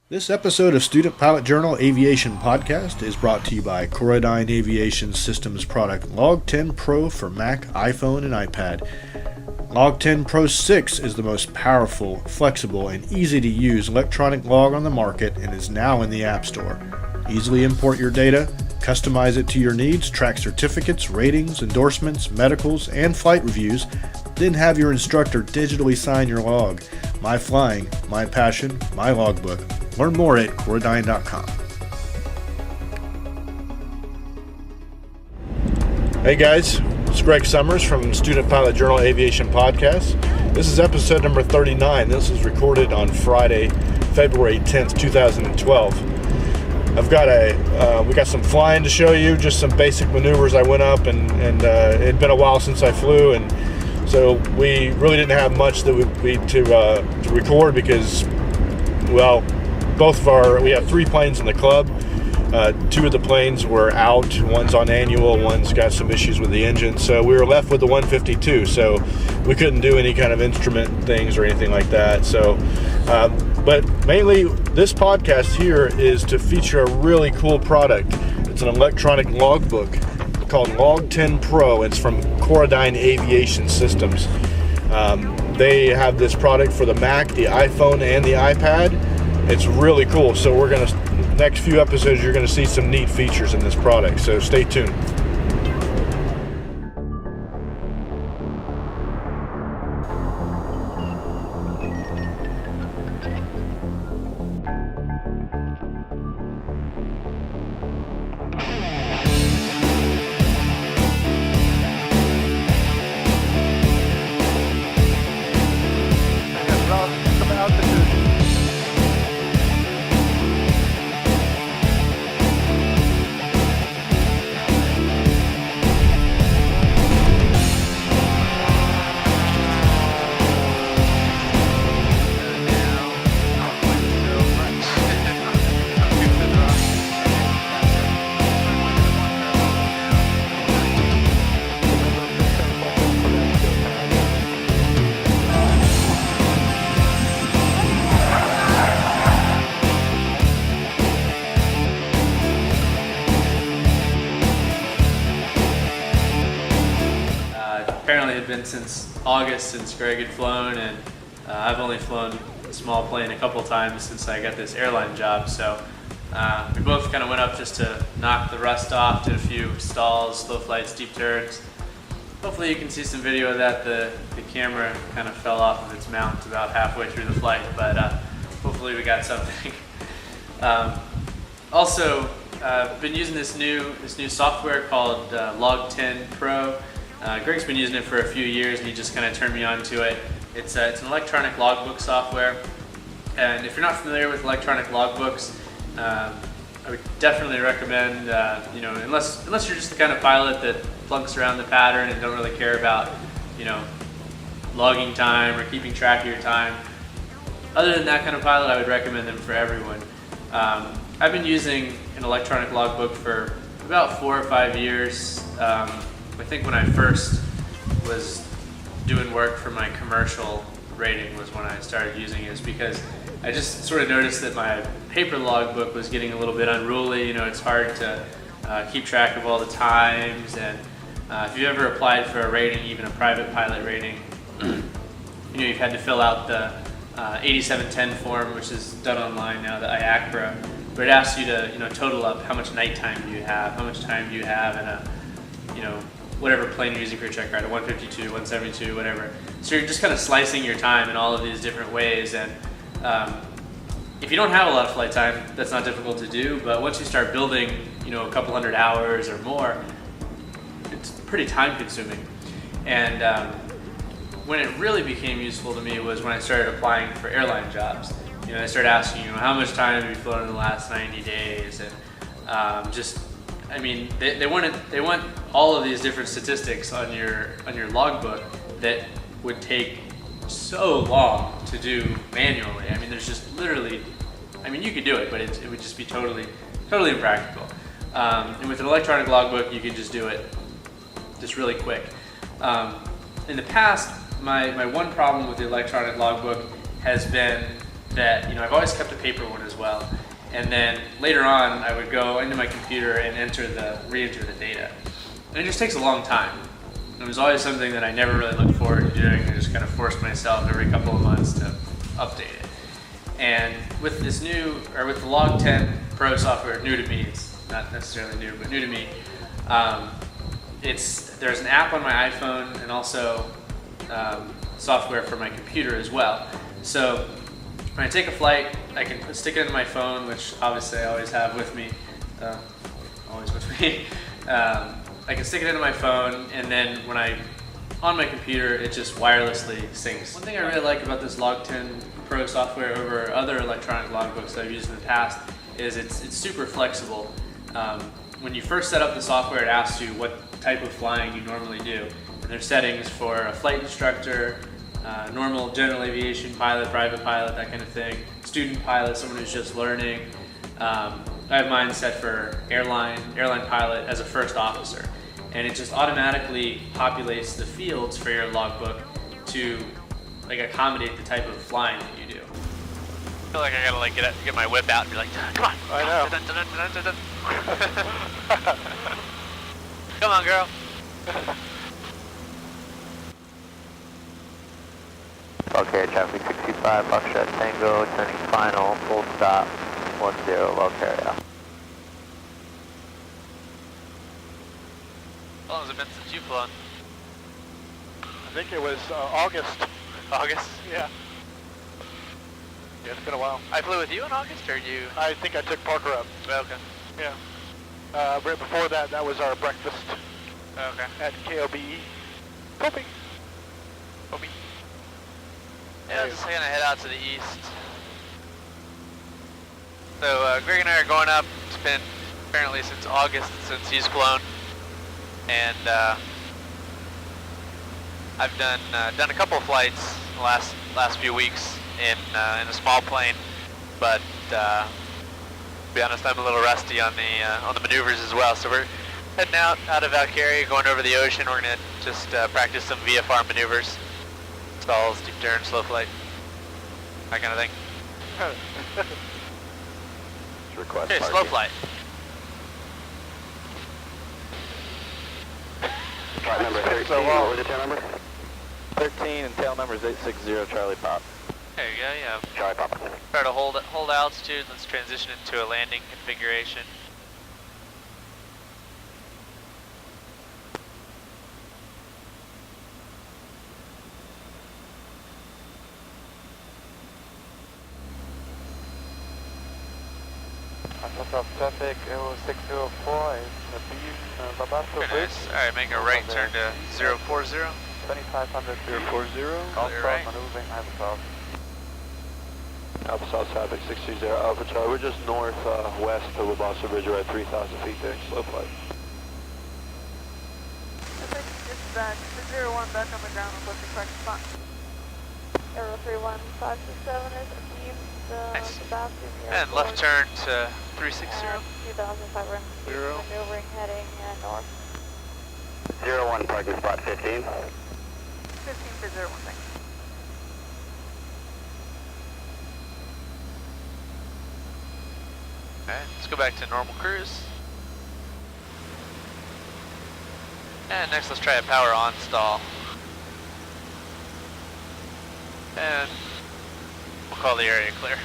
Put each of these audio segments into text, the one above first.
This episode of Student Pilot Journal Aviation Podcast is brought to you by Corodyne Aviation Systems product Log 10 Pro for Mac, iPhone, and iPad. Log 10 Pro 6 is the most powerful, flexible, and easy to use electronic log on the market and is now in the App Store. Easily import your data, customize it to your needs, track certificates, ratings, endorsements, medicals, and flight reviews, then have your instructor digitally sign your log. My flying, my passion, my logbook. Learn more at corodyne.com. Hey guys, it's Greg Summers from Student Pilot Journal Aviation Podcast. This is episode number 39. This was recorded on Friday, February 10th, 2012. We got some flying to show you, just some basic maneuvers. I went up and it'd been a while since I flew, and so we really didn't have much that to record because, well, we have three planes in the club. Two of the planes were out. One's on annual, one's got some issues with the engine. So we were left with the 152. So we couldn't do any kind of instrument things or anything like that. So, but mainly this podcast here is to feature a really cool product. It's an electronic logbook called Log 10 Pro. It's from Corodyne Aviation Systems. They have this product for the Mac, the iPhone, and the iPad. It's really cool. So next few episodes, you're gonna see some neat features in this product. So stay tuned. Apparently it had been since August since Greg had flown, and I've only flown a small plane a couple times since I got this airline job, so we both kind of went up just to knock the rust off, did a few stalls, slow flights, deep turns. Hopefully you can see some video of that. The camera kind of fell off of its mount about halfway through the flight, but hopefully we got something. Also, been using this new software called Log 10 Pro. Greg's been using it for a few years, and he just kind of turned me on to it. It's an electronic logbook software, and if you're not familiar with electronic logbooks, I would definitely recommend, unless you're just the kind of pilot that plunks around the pattern and don't really care about, logging time or keeping track of your time. Other than that kind of pilot, I would recommend them for everyone. I've been using an electronic logbook for about 4 or 5 years. I think when I first was doing work for my commercial rating was when I started using it, because I just sort of noticed that my paper logbook was getting a little bit unruly. It's hard to keep track of all the times, and if you've ever applied for a rating, even a private pilot rating, you've had to fill out the 8710 form, which is done online now, the IACRA, but it asks you to total up how much nighttime do you have, how much time do you have in a whatever plane you're using for your check ride, a 152, 172, whatever. So you're just kind of slicing your time in all of these different ways, and if you don't have a lot of flight time, that's not difficult to do, but once you start building, a couple hundred hours or more, it's pretty time consuming. And when it really became useful to me was when I started applying for airline jobs. They started asking, how much time have you flown in the last 90 days, and they want all of these different statistics on your logbook that would take so long to do manually. There's just literally, you could do it, but it would just be totally impractical. And with an electronic logbook, you can just do it just really quick. In the past, my one problem with the electronic logbook has been that, I've always kept a paper one as well. And then later on, I would go into my computer and re-enter the data. And it just takes a long time. It was always something that I never really looked forward to doing. I just kind of forced myself every couple of months to update it. And with with the Log10 Pro software, new to me, it's not necessarily new, but new to me, there's an app on my iPhone and also software for my computer as well. So when I take a flight, I can stick it into my phone, which obviously I always have with me, always with me. I can stick it into my phone, and then when I'm on my computer, it just wirelessly syncs. One thing I really like about this Log10 Pro software over other electronic logbooks that I've used in the past is it's super flexible. When you first set up the software, it asks you what type of flying you normally do. And there's settings for a flight instructor, normal general aviation pilot, private pilot, that kind of thing, student pilot, someone who's just learning. I have mine set for airline pilot as a first officer. And it just automatically populates the fields for your logbook to accommodate the type of flying that you do. I feel like I gotta get my whip out and be like, come on. I know. Dun, dun, dun, dun, dun, dun. Come on, girl. Okay, traffic 65, Foxtrot Tango, turning final, full stop, 10, well carry out. How long has it been since you've flown? I think it was August. August? Yeah. Yeah, it's been a while. I flew with you in August, or you? I think I took Parker up. Okay. Yeah. Right before that, that was our breakfast Okay. at KOBE. Kobe. Kobe. Yeah, I'm just gonna head out to the east. So Greg and I are going up. It's been apparently since August since he's flown, and I've done a couple of flights the last few weeks in a small plane, but to be honest, I'm a little rusty on the maneuvers as well. So we're heading out of Valkyria, going over the ocean. We're gonna just practice some VFR maneuvers, stalls, deep turn, slow flight, that kind of thing. Request Okay, slow flight. Flight number 13, what was the tail number? 13 and tail number is 860 Charlie Pop. There you go, yeah. Charlie Pop. Try to hold altitude. Let's transition into a landing configuration. South traffic 0604 is Babato Very nice. Alright, make a right turn to 040. 2500 040. Clear right. Maneuvering Alpha South. Alpha South traffic 630 Alpha Charlie. We're just northwest of Wabasso Ridge, right 3,000 feet there. Slow flight. Dispatch, 01 back on the ground, requesting correct spot. Aero 31567 is deemed Nice. the bathroom. And left turn to 360. 2,500 feet, Zero. maneuvering heading north. 01 parking spot 15. 15 for 01, thanks. Alright, let's go back to normal cruise. And next let's try a power on stall. And we'll call the area clear.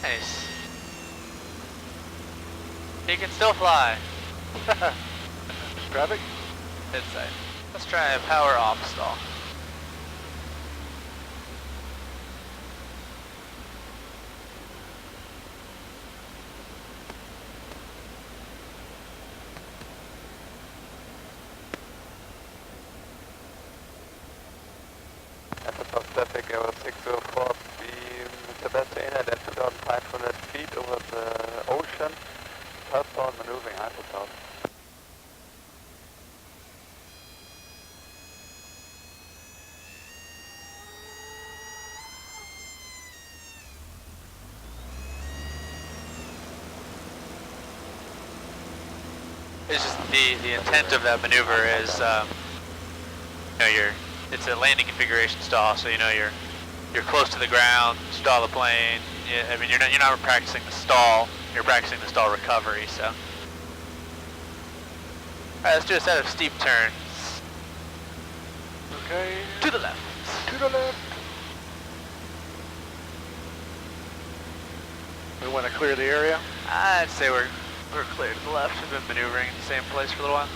Nice. He can still fly. Traffic? Inside. Let's try a power off stall. Gary 604, be Mr. Bastainer at 2,500 feet over the ocean. Southbound maneuvering hypersouth. It's just the intent of that maneuver is, it's a landing configuration stall, so you're close to the ground, stall the plane. I mean, you're not practicing the stall, you're practicing the stall recovery. So, all right, let's do a set of steep turns. Okay. To the left. To the left. We want to clear the area. I'd say we're clear to the left. We've been maneuvering in the same place for a little while.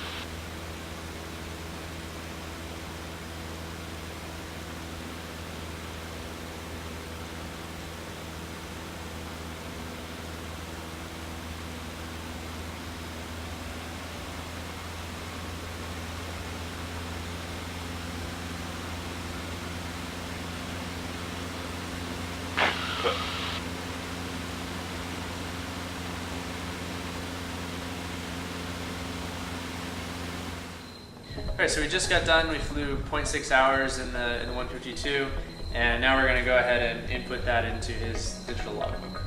Alright, so we just got done. We flew 0.6 hours in the 152, and now we're going to go ahead and input that into his digital logbook.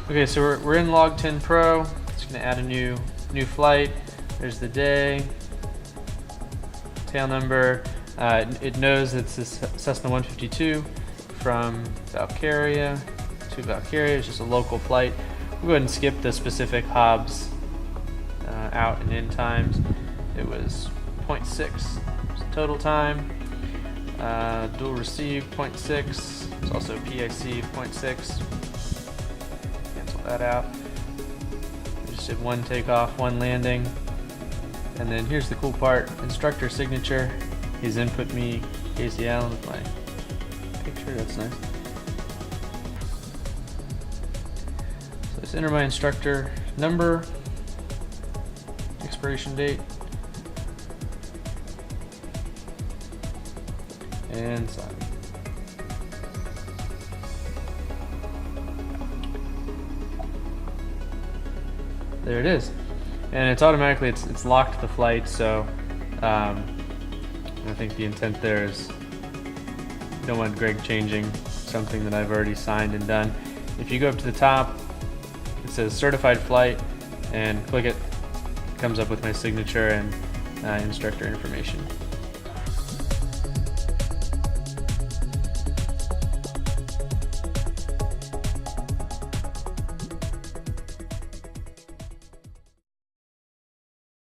Okay, so we're in Log 10 Pro. It's going to add a new flight. There's the day, tail number. It knows it's a Cessna 152 from Valkyria to Valkyria. It's just a local flight. We'll go ahead and skip the specific Hobbs out and in times. It was 0.6 total time. Dual receive 0.6. It's also PIC 0.6. Cancel that out. We just did one takeoff, one landing. And then here's the cool part, instructor signature. He's input me Casey Allen with my picture, that's nice. So let's enter my instructor number, expiration date, and sign. There it is. And it's automatically, it's locked the flight, so I think the intent there is don't want Greg changing something that I've already signed and done. If you go up to the top, it says certified flight, and click it, it comes up with my signature and instructor information.